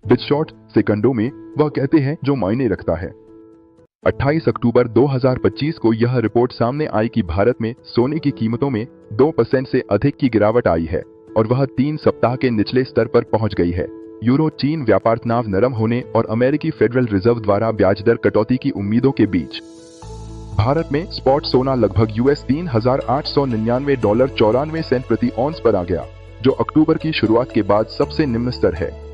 बिटशॉर्ट सेकंडों में वह कहते हैं जो मायने रखता है। 28 अक्टूबर 2025 को यह रिपोर्ट सामने आई कि भारत में सोने की कीमतों में 2% से अधिक की गिरावट आई है और वह 3 सप्ताह के निचले स्तर पर पहुंच गई है। यूरो चीन व्यापार तनाव नरम होने और अमेरिकी फेडरल रिजर्व द्वारा ब्याज दर कटौती की उम्मीदों के बीच भारत में स्पॉट सोना लगभग $3,899.94 प्रति औंस पर आ गया, जो अक्टूबर की शुरुआत के बाद सबसे निम्न स्तर है।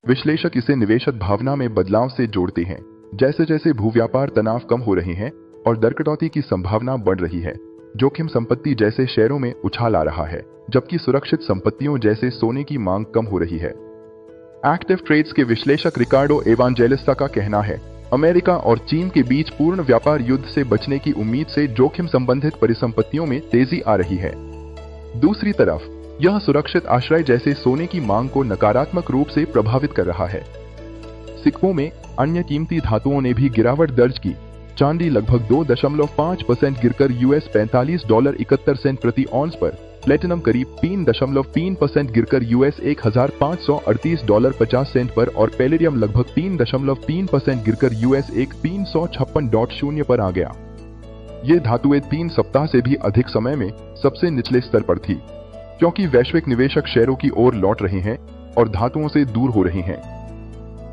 विश्लेषक इसे निवेशक भावना में बदलाव से जोड़ते हैं। जैसे जैसे भूव्यापार तनाव कम हो रहे हैं और दर कटौती की संभावना बढ़ रही है, जोखिम संपत्ति जैसे शेयरों में उछाल आ रहा है, जबकि सुरक्षित संपत्तियों जैसे सोने की मांग कम हो रही है। एक्टिव ट्रेड्स के विश्लेषक रिकार्डो एवांजेलिस्टा का कहना है, अमेरिका और चीन के बीच पूर्ण व्यापार युद्ध से बचने की उम्मीद से जोखिम संबंधित परिसंपत्तियों में तेजी आ रही है। दूसरी तरफ यह सुरक्षित आश्रय जैसे सोने की मांग को नकारात्मक रूप से प्रभावित कर रहा है। सिक्कों में अन्य कीमती धातुओं ने भी गिरावट दर्ज की। चांदी लगभग 2.5% गिरकर $45.71 प्रति औंस पर, प्लेटिनम करीब 3.3% गिरकर $1,538.50 पर और पैलेडियम लगभग 3.3% गिरकर $1,356.0 पर आ गया। ये धातुएं 3 सप्ताह से भी अधिक समय में सबसे निचले स्तर पर थी, क्योंकि वैश्विक निवेशक शेयरों की ओर लौट रहे हैं और धातुओं से दूर हो रहे हैं।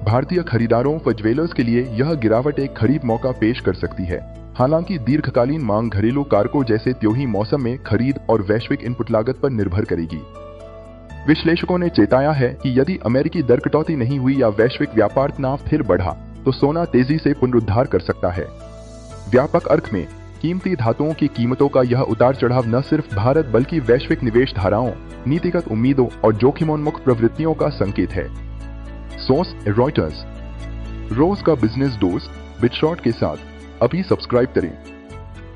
भारतीय खरीदारों व ज्वेलर्स के लिए यह गिरावट एक खरीद मौका पेश कर सकती है। हालांकि दीर्घकालीन मांग घरेलू कारकों जैसे त्योहारी मौसम में खरीद और वैश्विक इनपुट लागत पर निर्भर करेगी। विश्लेषकों ने चेताया है कि यदि अमेरिकी दर कटौती नहीं हुई या वैश्विक व्यापार तनाव फिर बढ़ा तो सोना तेजी से पुनरुद्धार कर सकता है। व्यापक अर्थ में कीमती धातुओं की कीमतों का यह उतार चढ़ाव न सिर्फ भारत बल्कि वैश्विक निवेश धाराओं, नीतिगत उम्मीदों और जोखिमोन्मुख प्रवृत्तियों का संकेत है। Source Reuters. रोज का बिजनेस डोज बिटशॉर्ट के साथ अभी सब्सक्राइब करें।